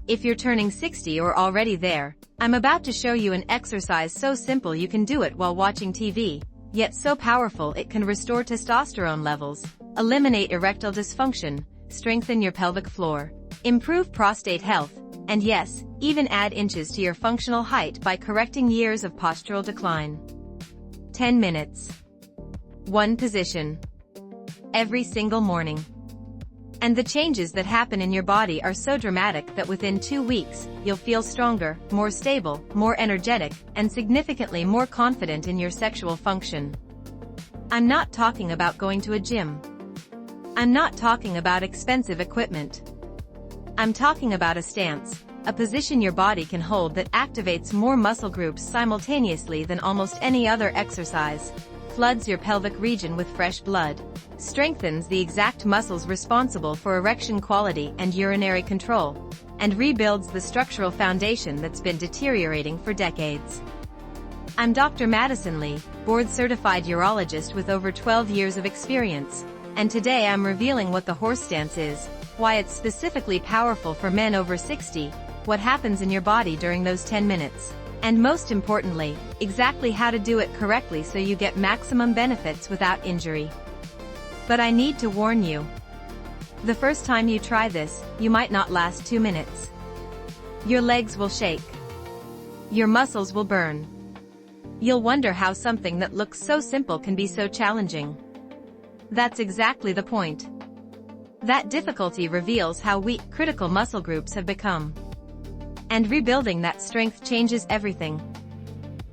If you're turning 60 or already there, I'm about to show you an exercise so simple you can do it while watching TV, yet so powerful it can restore testosterone levels, eliminate erectile dysfunction, strengthen your pelvic floor, improve prostate health, and yes, even add inches to your functional height by correcting years of postural decline. 10 minutes. One position. Every single morning. And the changes that happen in your body are so dramatic that within 2 weeks, you'll feel stronger, more stable, more energetic, and significantly more confident in your sexual function. I'm not talking about going to a gym. I'm not talking about expensive equipment. I'm talking about a stance, a position your body can hold that activates more muscle groups simultaneously than almost any other exercise, floods your pelvic region with fresh blood, strengthens the exact muscles responsible for erection quality and urinary control, and rebuilds the structural foundation that's been deteriorating for decades. I'm Dr. Madison Li, board-certified urologist with over 12 years of experience, and today I'm revealing what the horse stance is, why it's specifically powerful for men over 60, what happens in your body during those 10 minutes, and most importantly, exactly how to do it correctly so you get maximum benefits without injury. But I need to warn you. The first time you try this, you might not last 2 minutes. Your legs will shake. Your muscles will burn. You'll wonder how something that looks so simple can be so challenging. That's exactly the point. That difficulty reveals how weak critical muscle groups have become. And rebuilding that strength changes everything.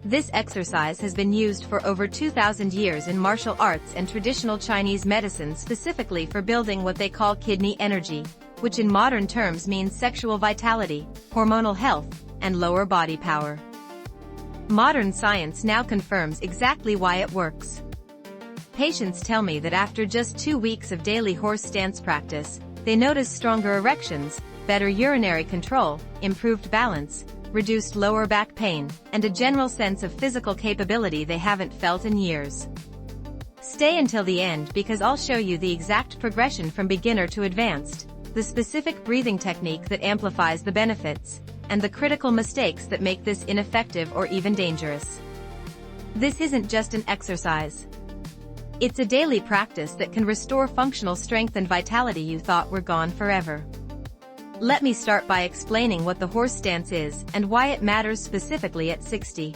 This exercise has been used for over 2,000 years in martial arts and traditional Chinese medicine specifically for building what they call kidney energy, which in modern terms means sexual vitality, hormonal health, and lower body power. Modern science now confirms exactly why it works. Patients tell me that after just 2 weeks of daily horse stance practice, they notice stronger erections, better urinary control, improved balance, reduced lower back pain, and a general sense of physical capability they haven't felt in years. Stay until the end because I'll show you the exact progression from beginner to advanced, the specific breathing technique that amplifies the benefits, and the critical mistakes that make this ineffective or even dangerous. This isn't just an exercise. It's a daily practice that can restore functional strength and vitality you thought were gone forever. Let me start by explaining what the horse stance is and why it matters specifically at 60.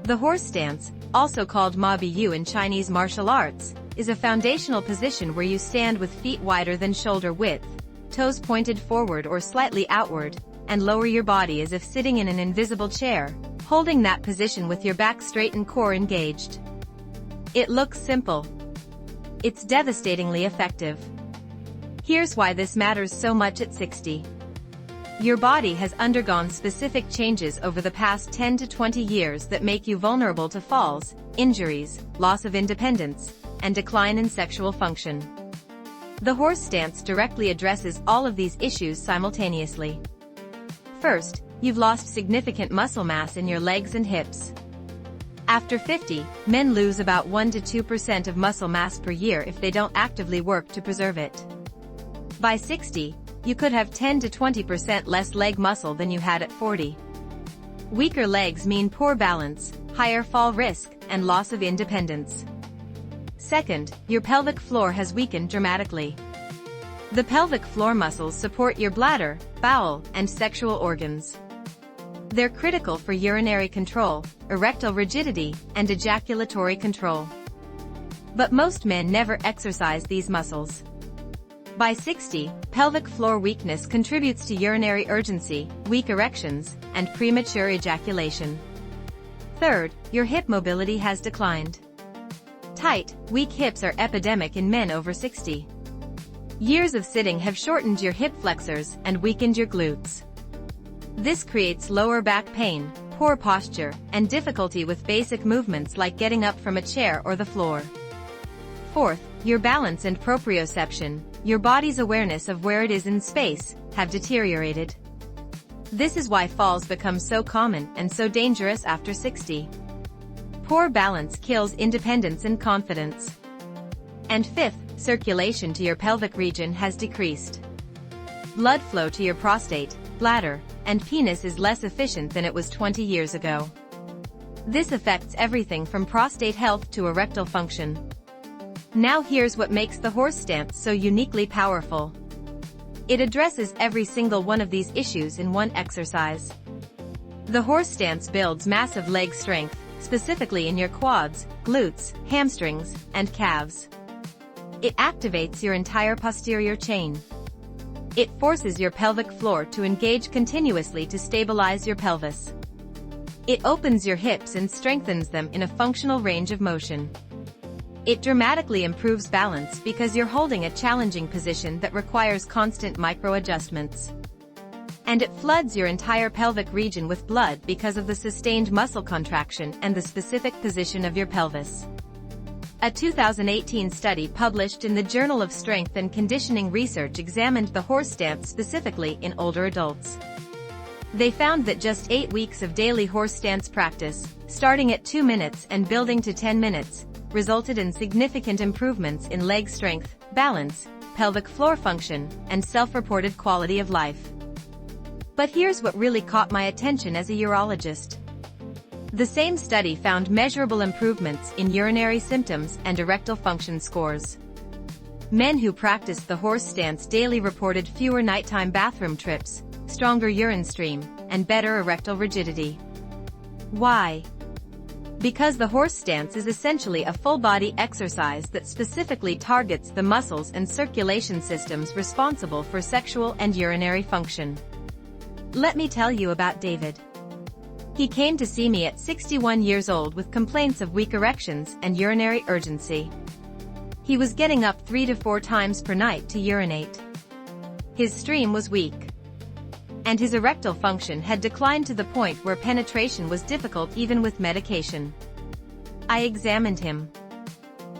The horse stance, also called Ma Biyu in Chinese martial arts, is a foundational position where you stand with feet wider than shoulder width, toes pointed forward or slightly outward, and lower your body as if sitting in an invisible chair, holding that position with your back straight and core engaged. It looks simple. It's devastatingly effective. Here's why this matters so much at 60. Your body has undergone specific changes over the past 10 to 20 years that make you vulnerable to falls, injuries, loss of independence, and decline in sexual function. The horse stance directly addresses all of these issues simultaneously. First, you've lost significant muscle mass in your legs and hips. After 50, men lose about 1 to 2% of muscle mass per year if they don't actively work to preserve it. By 60, you could have 10 to 20% less leg muscle than you had at 40. Weaker legs mean poor balance, higher fall risk, and loss of independence. Second, your pelvic floor has weakened dramatically. The pelvic floor muscles support your bladder, bowel, and sexual organs. They're critical for urinary control, erectile rigidity, and ejaculatory control. But most men never exercise these muscles. By 60, pelvic floor weakness contributes to urinary urgency, weak erections, and premature ejaculation. Third, your hip mobility has declined. Tight, weak hips are epidemic in men over 60. Years of sitting have shortened your hip flexors and weakened your glutes. This creates lower back pain, poor posture, and difficulty with basic movements like getting up from a chair or the floor. Fourth, your balance and proprioception, your body's awareness of where it is in space, have deteriorated. This is why falls become so common and so dangerous after 60. Poor balance kills independence and confidence. And fifth, circulation to your pelvic region has decreased. Blood flow to your prostate, bladder, and penis is less efficient than it was 20 years ago. This affects everything from prostate health to erectile function. Now here's what makes the horse stance so uniquely powerful. It addresses every single one of these issues in one exercise. The horse stance builds massive leg strength, specifically in your quads, glutes, hamstrings, and calves. It activates your entire posterior chain. It forces your pelvic floor to engage continuously to stabilize your pelvis. It opens your hips and strengthens them in a functional range of motion. It dramatically improves balance because you're holding a challenging position that requires constant micro-adjustments. And it floods your entire pelvic region with blood because of the sustained muscle contraction and the specific position of your pelvis. A 2018 study published in the Journal of Strength and Conditioning Research examined the horse stance specifically in older adults. They found that just 8 weeks of daily horse stance practice, starting at 2 minutes and building to 10 minutes, resulted in significant improvements in leg strength, balance, pelvic floor function, and self-reported quality of life. But here's what really caught my attention as a urologist. The same study found measurable improvements in urinary symptoms and erectile function scores. Men who practiced the horse stance daily reported fewer nighttime bathroom trips, stronger urine stream, and better erectile rigidity. Why? Because the horse stance is essentially a full-body exercise that specifically targets the muscles and circulation systems responsible for sexual and urinary function. Let me tell you about David. He came to see me at 61 years old with complaints of weak erections and urinary urgency. He was getting up 3 to 4 times per night to urinate. His stream was weak. And his erectile function had declined to the point where penetration was difficult even with medication. I examined him.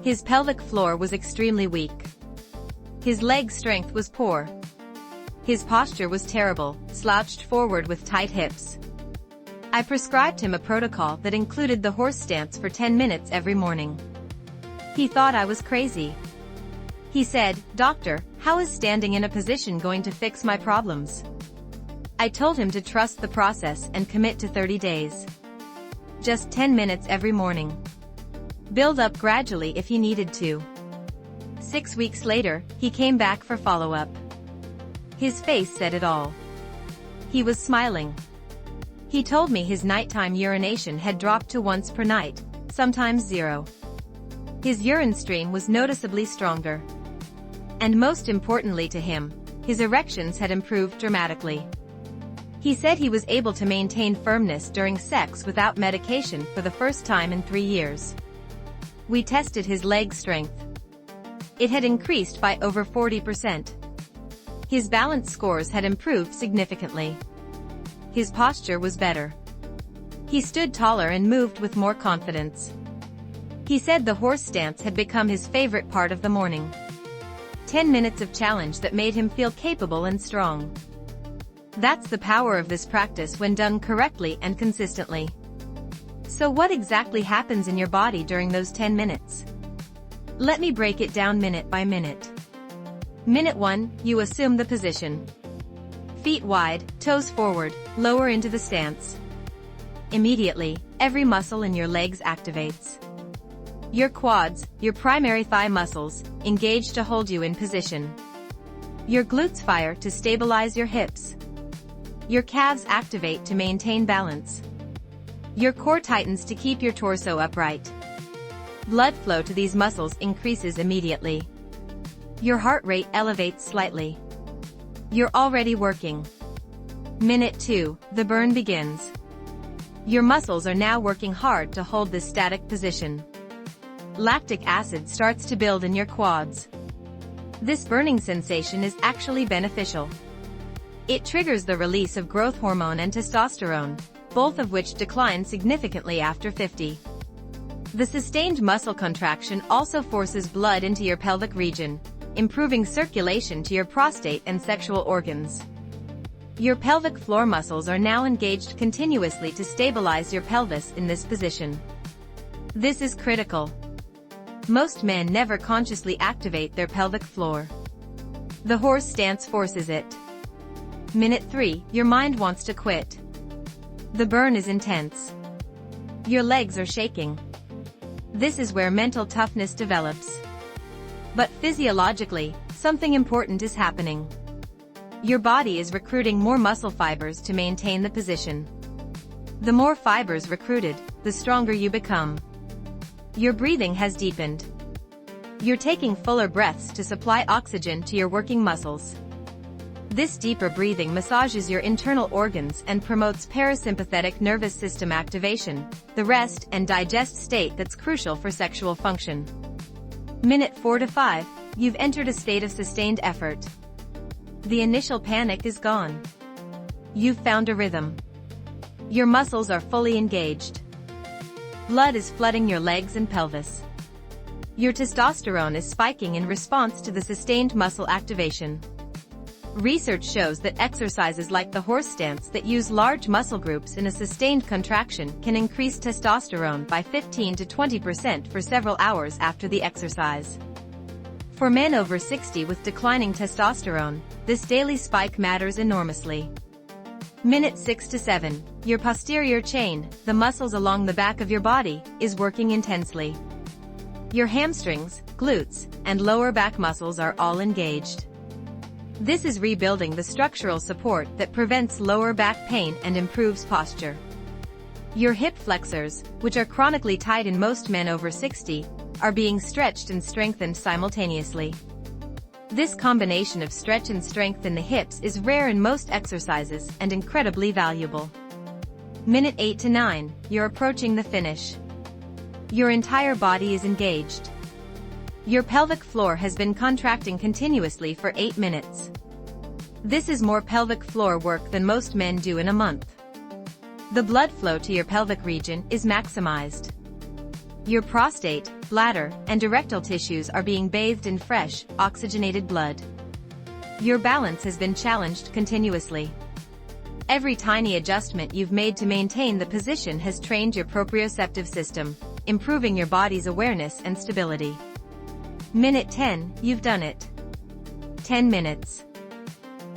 His pelvic floor was extremely weak. His leg strength was poor. His posture was terrible, slouched forward with tight hips. I prescribed him a protocol that included the horse stance for 10 minutes every morning. He thought I was crazy. He said, "Doctor, how is standing in a position going to fix my problems?" I told him to trust the process and commit to 30 days. Just 10 minutes every morning. Build up gradually if he needed to. 6 weeks later, he came back for follow-up. His face said it all. He was smiling. He told me his nighttime urination had dropped to once per night, sometimes 0. His urine stream was noticeably stronger. And most importantly to him, his erections had improved dramatically. He said he was able to maintain firmness during sex without medication for the first time in 3 years. We tested his leg strength. It had increased by over 40%. His balance scores had improved significantly. His posture was better. He stood taller and moved with more confidence. He said the horse stance had become his favorite part of the morning. 10 minutes of challenge that made him feel capable and strong. That's the power of this practice when done correctly and consistently. So what exactly happens in your body during those 10 minutes? Let me break it down minute by minute. Minute 1, you assume the position. Feet wide, toes forward, lower into the stance. Immediately, every muscle in your legs activates. Your quads, your primary thigh muscles, engage to hold you in position. Your glutes fire to stabilize your hips. Your calves activate to maintain balance. Your core tightens to keep your torso upright. Blood flow to these muscles increases immediately. Your heart rate elevates slightly. You're already working. Minute 2, the burn begins. Your muscles are now working hard to hold this static position. Lactic acid starts to build in your quads. This burning sensation is actually beneficial. It triggers the release of growth hormone and testosterone, both of which decline significantly after 50. The sustained muscle contraction also forces blood into your pelvic region, improving circulation to your prostate and sexual organs. Your pelvic floor muscles are now engaged continuously to stabilize your pelvis in this position. This is critical. Most men never consciously activate their pelvic floor. The horse stance forces it. Minute 3, your mind wants to quit. The burn is intense. Your legs are shaking. This is where mental toughness develops. But physiologically, something important is happening. Your body is recruiting more muscle fibers to maintain the position. The more fibers recruited, the stronger you become. Your breathing has deepened. You're taking fuller breaths to supply oxygen to your working muscles. This deeper breathing massages your internal organs and promotes parasympathetic nervous system activation, the rest and digest state that's crucial for sexual function. Minute 4 to 5, you've entered a state of sustained effort. The initial panic is gone. You've found a rhythm. Your muscles are fully engaged. Blood is flooding your legs and pelvis. Your testosterone is spiking in response to the sustained muscle activation. Research shows that exercises like the horse stance that use large muscle groups in a sustained contraction can increase testosterone by 15 to 20% for several hours after the exercise. For men over 60 with declining testosterone, this daily spike matters enormously. Minute 6 to 7, your posterior chain, the muscles along the back of your body, is working intensely. Your hamstrings, glutes, and lower back muscles are all engaged. This is rebuilding the structural support that prevents lower back pain and improves posture. Your hip flexors, which are chronically tight in most men over 60, are being stretched and strengthened simultaneously. This combination of stretch and strength in the hips is rare in most exercises and incredibly valuable. Minute 8 to 9, you're approaching the finish. Your entire body is engaged. Your pelvic floor has been contracting continuously for 8 minutes. This is more pelvic floor work than most men do in a month. The blood flow to your pelvic region is maximized. Your prostate, bladder, and erectile tissues are being bathed in fresh, oxygenated blood. Your balance has been challenged continuously. Every tiny adjustment you've made to maintain the position has trained your proprioceptive system, improving your body's awareness and stability. Minute 10, you've done it. 10 minutes.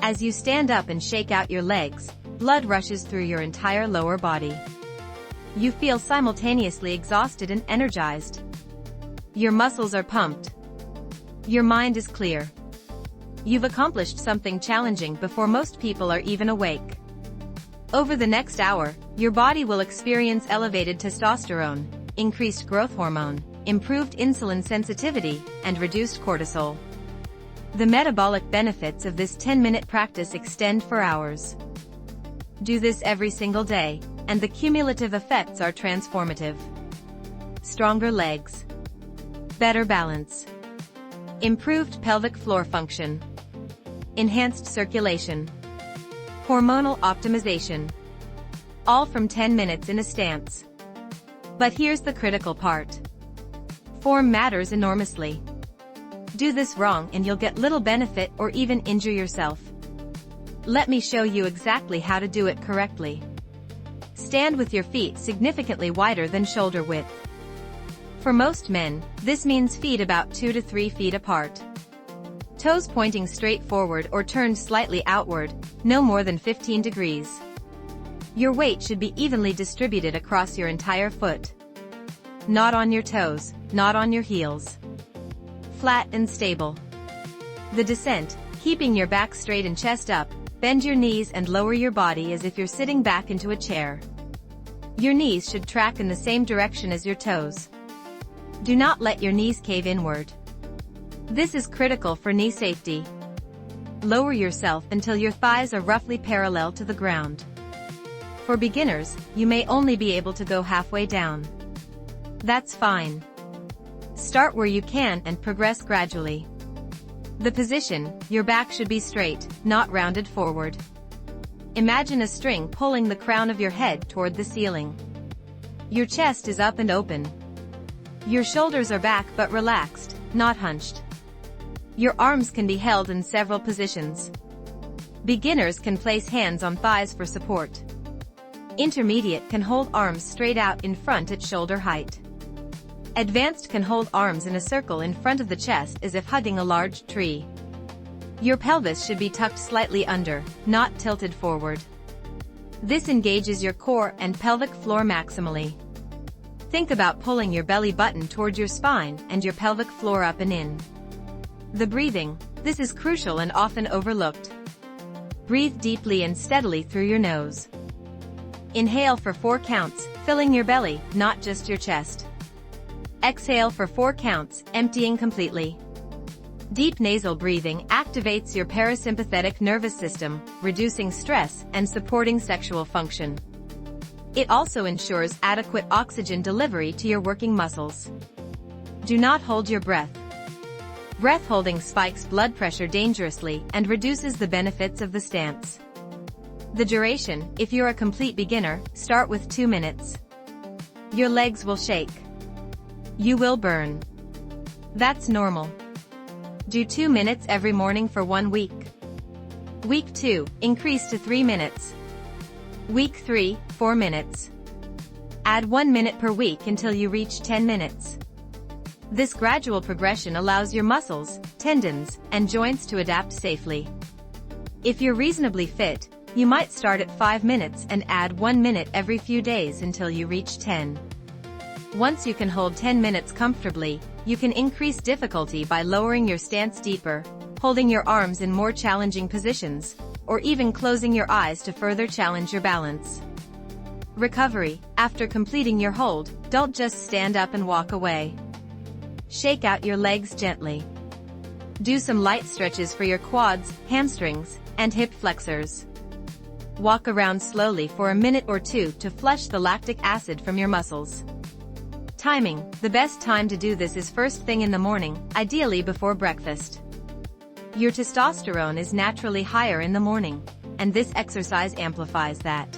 As you stand up and shake out your legs, blood rushes through your entire lower body. You feel simultaneously exhausted and energized. Your muscles are pumped. Your mind is clear. You've accomplished something challenging before most people are even awake. Over the next hour, your body will experience elevated testosterone, increased growth hormone, improved insulin sensitivity, and reduced cortisol. The metabolic benefits of this 10-minute practice extend for hours. Do this every single day, and the cumulative effects are transformative. Stronger legs. Better balance. Improved pelvic floor function. Enhanced circulation. Hormonal optimization. All from 10 minutes in a stance. But here's the critical part. Form matters enormously. Do this wrong and you'll get little benefit or even injure yourself. Let me show you exactly how to do it correctly. Stand with your feet significantly wider than shoulder width. For most men, this means feet about 2 to 3 feet apart. Toes pointing straight forward or turned slightly outward, no more than 15 degrees. Your weight should be evenly distributed across your entire foot. Not on your toes, not on your heels. Flat and stable. The descent, keeping your back straight and chest up, bend your knees and lower your body as if you're sitting back into a chair. Your knees should track in the same direction as your toes. Do not let your knees cave inward. This is critical for knee safety. Lower yourself until your thighs are roughly parallel to the ground. For beginners, you may only be able to go halfway down. That's fine. Start where you can and progress gradually. The position, your back should be straight, not rounded forward. Imagine a string pulling the crown of your head toward the ceiling. Your chest is up and open. Your shoulders are back but relaxed, not hunched. Your arms can be held in several positions. Beginners can place hands on thighs for support. Intermediate can hold arms straight out in front at shoulder height. Advanced can hold arms in a circle in front of the chest as if hugging a large tree. Your pelvis should be tucked slightly under, not tilted forward. This engages your core and pelvic floor maximally. Think about pulling your belly button toward your spine and your pelvic floor up and in. The breathing. This is crucial and often overlooked. Breathe deeply and steadily through your nose. Inhale for 4 counts, filling your belly, not just your chest. Exhale for 4 counts, emptying completely. Deep nasal breathing activates your parasympathetic nervous system, reducing stress and supporting sexual function. It also ensures adequate oxygen delivery to your working muscles. Do not hold your breath. Breath holding spikes blood pressure dangerously and reduces the benefits of the stance. The duration. If you're a complete beginner, start with 2 minutes. Your legs will shake. You will burn. That's normal. Do 2 minutes every morning for 1 week. Week 2, increase to 3 minutes. Week 3, 4 minutes. Add 1 minute per week until you reach 10 minutes. This gradual progression allows your muscles, tendons, and joints to adapt safely. If you're reasonably fit, you might start at 5 minutes and add 1 minute every few days until you reach 10. Once you can hold 10 minutes comfortably, you can increase difficulty by lowering your stance deeper, holding your arms in more challenging positions, or even closing your eyes to further challenge your balance. Recovery. After completing your hold, don't just stand up and walk away. Shake out your legs gently. Do some light stretches for your quads, hamstrings, and hip flexors. Walk around slowly for a minute or 2 to flush the lactic acid from your muscles. Timing. The best time to do this is first thing in the morning, ideally before breakfast. Your testosterone is naturally higher in the morning, and this exercise amplifies that.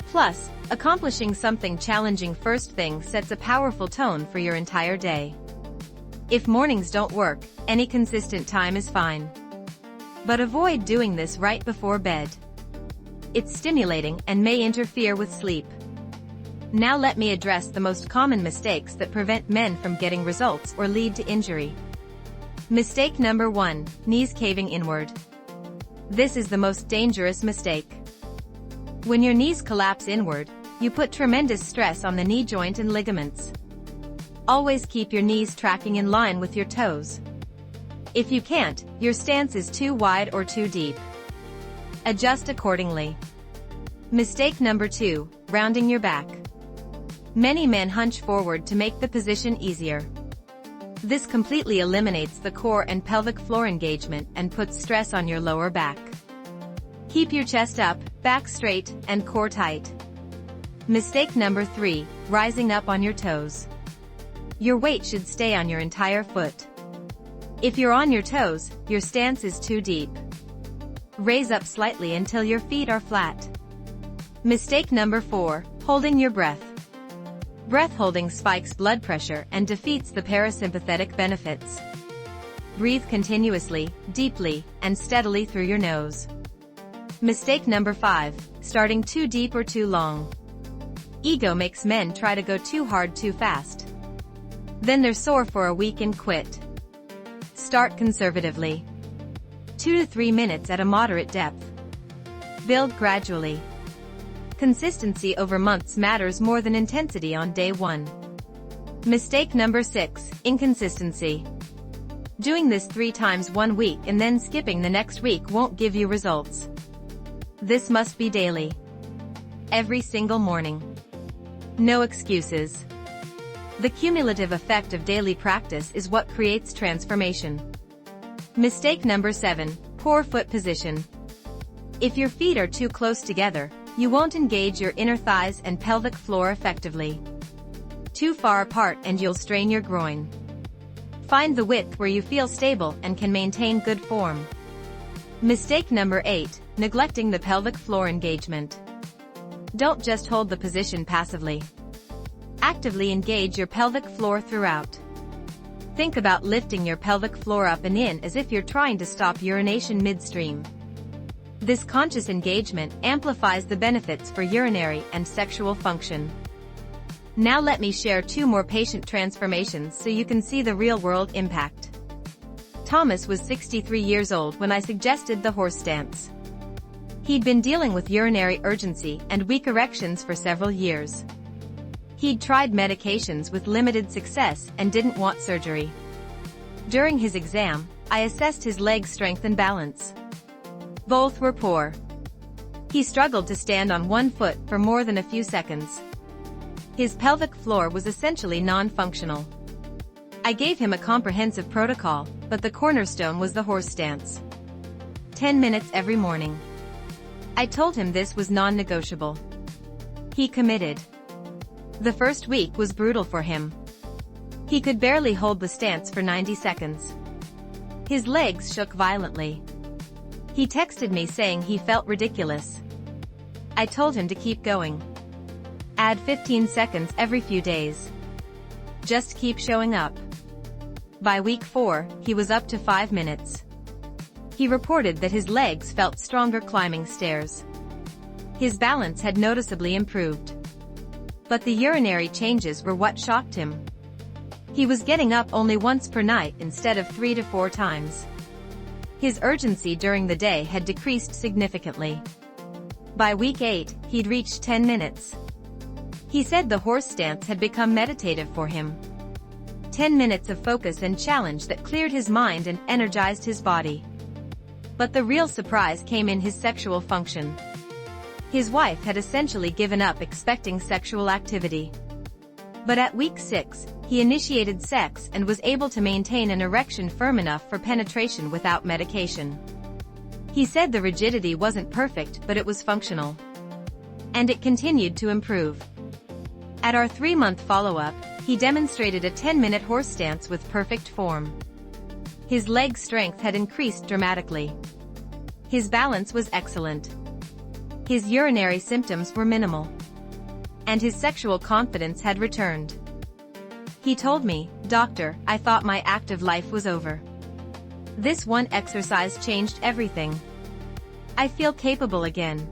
Plus, accomplishing something challenging first thing sets a powerful tone for your entire day. If mornings don't work, any consistent time is fine. But avoid doing this right before bed. It's stimulating and may interfere with sleep. Now let me address the most common mistakes that prevent men from getting results or lead to injury. Mistake number 1, knees caving inward. This is the most dangerous mistake. When your knees collapse inward, you put tremendous stress on the knee joint and ligaments. Always keep your knees tracking in line with your toes. If you can't, your stance is too wide or too deep. Adjust accordingly. Mistake number 2, rounding your back. Many men hunch forward to make the position easier. This completely eliminates the core and pelvic floor engagement and puts stress on your lower back. Keep your chest up, back straight, and core tight. Mistake number 3, rising up on your toes. Your weight should stay on your entire foot. If you're on your toes, your stance is too deep. Raise up slightly until your feet are flat. Mistake number 4, holding your breath. Breath holding spikes blood pressure and defeats the parasympathetic benefits. Breathe continuously, deeply, and steadily through your nose. Mistake number 5, starting too deep or too long. Ego makes men try to go too hard too fast. Then they're sore for a week and quit. Start conservatively. 2 to 3 minutes at a moderate depth. Build gradually. Consistency over months matters more than intensity on day 1. Mistake number 6, inconsistency. Doing this 3 times 1 week and then skipping the next week won't give you results. This must be daily. Every single morning. No excuses. The cumulative effect of daily practice is what creates transformation. Mistake number 7, poor foot position. If your feet are too close together, you won't engage your inner thighs and pelvic floor effectively. Too far apart and you'll strain your groin. Find the width where you feel stable and can maintain good form. Mistake number 8, neglecting the pelvic floor engagement. Don't just hold the position passively. Actively engage your pelvic floor throughout. Think about lifting your pelvic floor up and in as if you're trying to stop urination midstream. This conscious engagement amplifies the benefits for urinary and sexual function. Now let me share 2 more patient transformations so you can see the real-world impact. Thomas was 63 years old when I suggested the horse stance. He'd been dealing with urinary urgency and weak erections for several years. He'd tried medications with limited success and didn't want surgery. During his exam, I assessed his leg strength and balance. Both were poor. He struggled to stand on one foot for more than a few seconds. His pelvic floor was essentially non-functional. I gave him a comprehensive protocol, but the cornerstone was the horse stance. 10 minutes every morning. I told him this was non-negotiable. He committed. The first week was brutal for him. He could barely hold the stance for 90 seconds. His legs shook violently. He texted me saying he felt ridiculous. I told him to keep going. Add 15 seconds every few days. Just keep showing up. By week 4, he was up to 5 minutes. He reported that his legs felt stronger climbing stairs. His balance had noticeably improved. But the urinary changes were what shocked him. He was getting up only once per night instead of 3 to 4 times. His urgency during the day had decreased significantly. By week 8, he'd reached 10 minutes. He said the horse stance had become meditative for him. 10 minutes of focus and challenge that cleared his mind and energized his body. But the real surprise came in his sexual function. His wife had essentially given up expecting sexual activity. But at week 6, he initiated sex and was able to maintain an erection firm enough for penetration without medication. He said the rigidity wasn't perfect, but it was functional. And it continued to improve. At our 3-month follow-up, he demonstrated a 10-minute horse stance with perfect form. His leg strength had increased dramatically. His balance was excellent. His urinary symptoms were minimal. And his sexual confidence had returned. He told me, "Doctor, I thought my active life was over. This one exercise changed everything. I feel capable again."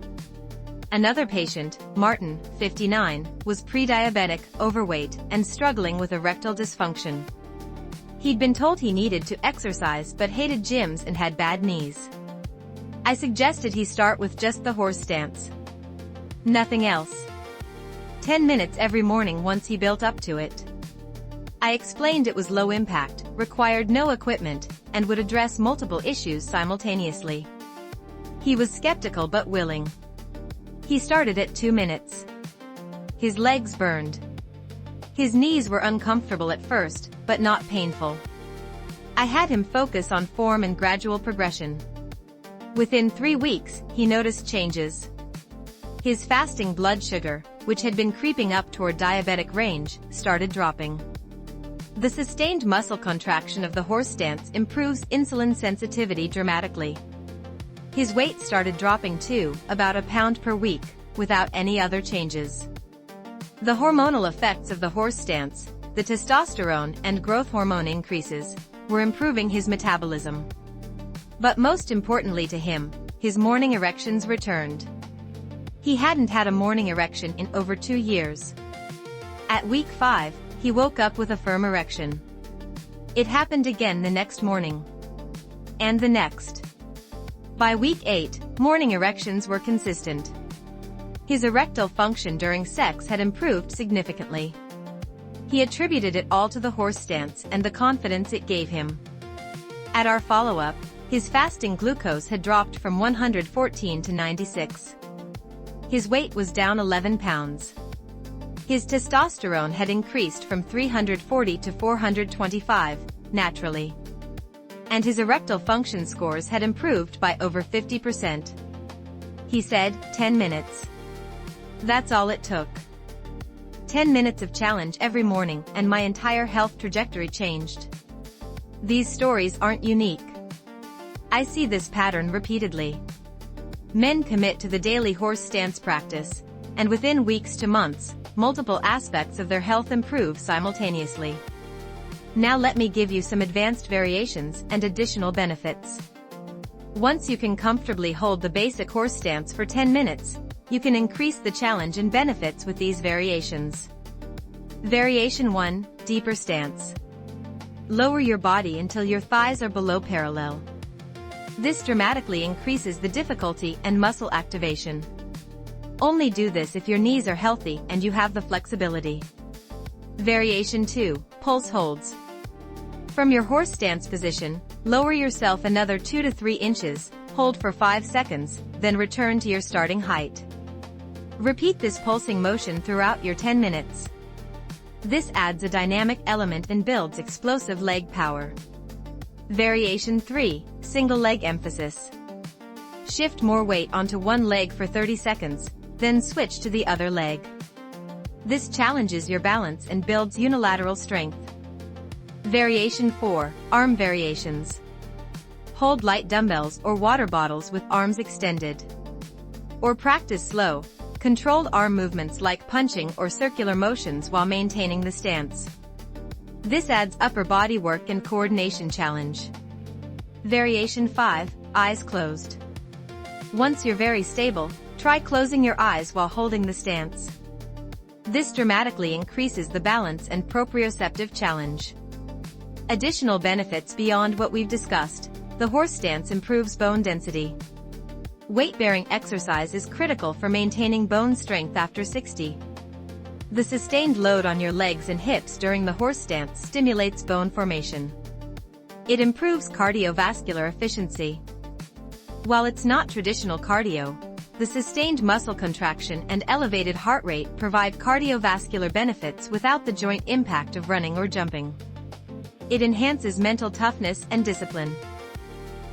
Another patient, Martin, 59, was pre-diabetic, overweight, and struggling with erectile dysfunction. He'd been told he needed to exercise but hated gyms and had bad knees. I suggested he start with just the horse stance. Nothing else. 10 minutes every morning once he built up to it. I explained it was low impact, required no equipment, and would address multiple issues simultaneously. He was skeptical but willing. He started at 2 minutes. His legs burned. His knees were uncomfortable at first, but not painful. I had him focus on form and gradual progression. Within 3 weeks, he noticed changes. His fasting blood sugar, which had been creeping up toward diabetic range, started dropping. The sustained muscle contraction of the horse stance improves insulin sensitivity dramatically. His weight started dropping too, about a pound per week, without any other changes. The hormonal effects of the horse stance, the testosterone and growth hormone increases, were improving his metabolism. But most importantly to him, his morning erections returned. He hadn't had a morning erection in over 2 years. At week 5, he woke up with a firm erection. It happened again the next morning. And the next. By week 8, morning erections were consistent. His erectile function during sex had improved significantly. He attributed it all to the horse stance and the confidence it gave him. At our follow-up, his fasting glucose had dropped from 114 to 96. His weight was down 11 pounds. His testosterone had increased from 340 to 425, naturally. And his erectile function scores had improved by over 50%. He said, 10 minutes. That's all it took. 10 minutes of challenge every morning and my entire health trajectory changed. These stories aren't unique. I see this pattern repeatedly. Men commit to the daily horse stance practice, and within weeks to months, multiple aspects of their health improve simultaneously. Now let me give you some advanced variations and additional benefits. Once you can comfortably hold the basic horse stance for 10 minutes, you can increase the challenge and benefits with these variations. Variation 1, Deeper Stance. Lower your body until your thighs are below parallel. This dramatically increases the difficulty and muscle activation. Only do this if your knees are healthy and you have the flexibility. Variation 2, pulse holds. From your horse stance position, lower yourself another 2 to 3 inches, hold for 5 seconds, then return to your starting height. Repeat this pulsing motion throughout your 10 minutes. This adds a dynamic element and builds explosive leg power. Variation 3, single leg emphasis. Shift more weight onto one leg for 30 seconds, then switch to the other leg. This challenges your balance and builds unilateral strength. Variation 4, arm variations. Hold light dumbbells or water bottles with arms extended. Or practice slow, controlled arm movements like punching or circular motions while maintaining the stance. This adds upper body work and coordination challenge. Variation 5, eyes closed. Once you're very stable, try closing your eyes while holding the stance. This dramatically increases the balance and proprioceptive challenge. Additional benefits beyond what we've discussed. The horse stance improves bone density. Weight-bearing exercise is critical for maintaining bone strength after 60. The sustained load on your legs and hips during the horse stance stimulates bone formation. It improves cardiovascular efficiency. While it's not traditional cardio, the sustained muscle contraction and elevated heart rate provide cardiovascular benefits without the joint impact of running or jumping. It enhances mental toughness and discipline.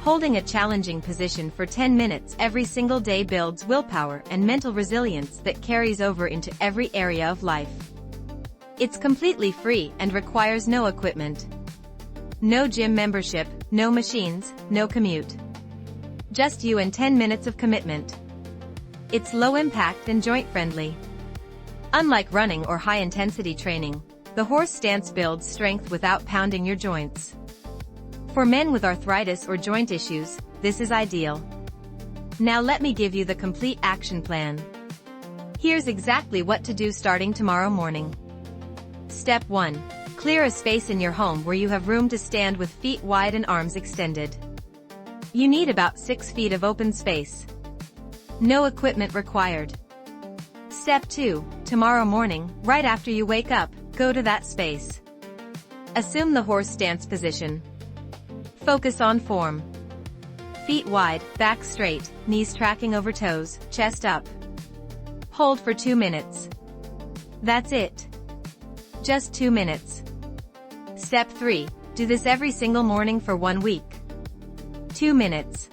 Holding a challenging position for 10 minutes every single day builds willpower and mental resilience that carries over into every area of life. It's completely free and requires no equipment. No gym membership, no machines, no commute. Just you and 10 minutes of commitment. It's low impact and joint friendly. Unlike running or high-intensity training, the horse stance builds strength without pounding your joints. For men with arthritis or joint issues, this is ideal. Now let me give you the complete action plan. Here's exactly what to do starting tomorrow morning. Step 1. Clear a space in your home where you have room to stand with feet wide and arms extended. You need about 6 feet of open space. No equipment required. Step 2. Tomorrow morning, right after you wake up, go to that space. Assume the horse stance position. Focus on form. Feet wide, back straight, knees tracking over toes, chest up. Hold for 2 minutes. That's it. Just 2 minutes. Step 3. Do this every single morning for 1 week. 2 minutes.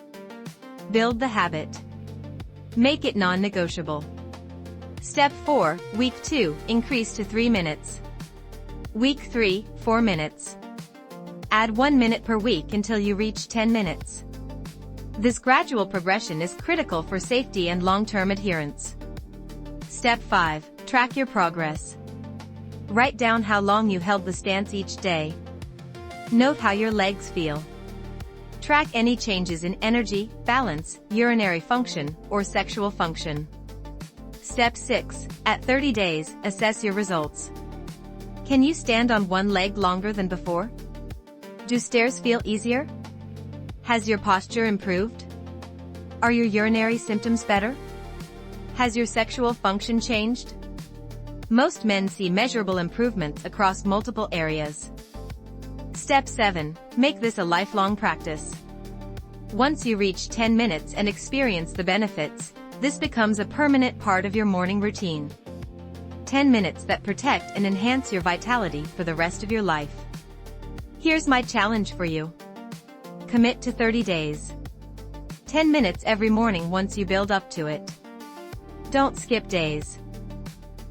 Build the habit. Make it non-negotiable. Step 4, Week 2, increase to 3 minutes. Week 3, 4 minutes. Add 1 minute per week until you reach 10 minutes. This gradual progression is critical for safety and long-term adherence. Step 5, track your progress. Write down how long you held the stance each day. Note how your legs feel. Track any changes in energy, balance, urinary function, or sexual function. Step 6. At 30 days, assess your results. Can you stand on one leg longer than before? Do stairs feel easier? Has your posture improved? Are your urinary symptoms better? Has your sexual function changed? Most men see measurable improvements across multiple areas. Step 7. Make this a lifelong practice. Once you reach 10 minutes and experience the benefits, this becomes a permanent part of your morning routine. 10 minutes that protect and enhance your vitality for the rest of your life. Here's my challenge for you. Commit to 30 days. 10 minutes every morning once you build up to it. Don't skip days.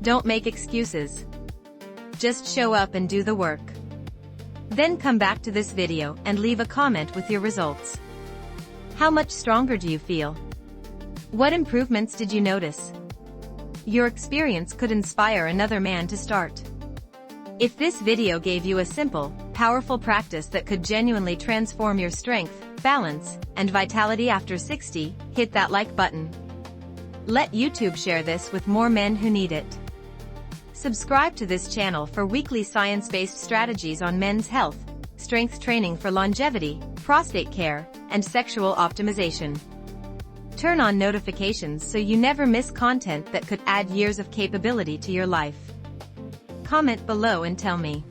Don't make excuses. Just show up and do the work. Then come back to this video and leave a comment with your results. How much stronger do you feel? What improvements did you notice? Your experience could inspire another man to start. If this video gave you a simple, powerful practice that could genuinely transform your strength, balance, and vitality after 60, hit that like button. Let YouTube share this with more men who need it. Subscribe to this channel for weekly science-based strategies on men's health, strength training for longevity, prostate care, and sexual optimization. Turn on notifications so you never miss content that could add years of capability to your life. Comment below and tell me.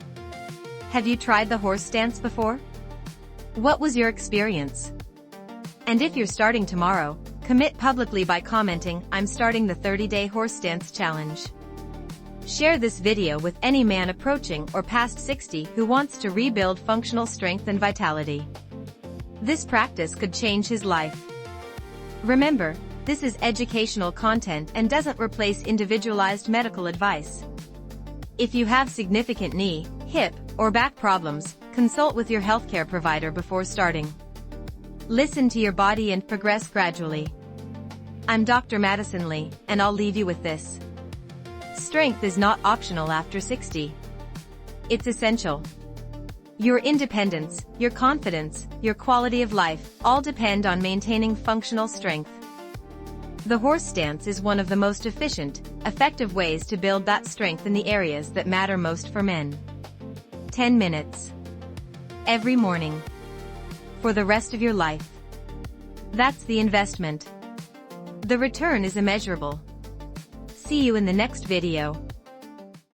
Have you tried the horse stance before? What was your experience? And if you're starting tomorrow, commit publicly by commenting, "I'm starting the 30-day horse stance challenge." Share this video with any man approaching or past 60 who wants to rebuild functional strength and vitality. This practice could change his life. Remember, this is educational content and doesn't replace individualized medical advice. If you have significant knee, hip, or back problems, consult with your healthcare provider before starting. Listen to your body and progress gradually. I'm Dr. Madison Li, and I'll leave you with this. Strength is not optional after 60. It's essential. Your independence, your confidence, your quality of life, all depend on maintaining functional strength. The horse stance is one of the most efficient, effective ways to build that strength in the areas that matter most for men. 10 minutes. Every morning. For the rest of your life. That's the investment. The return is immeasurable. See you in the next video.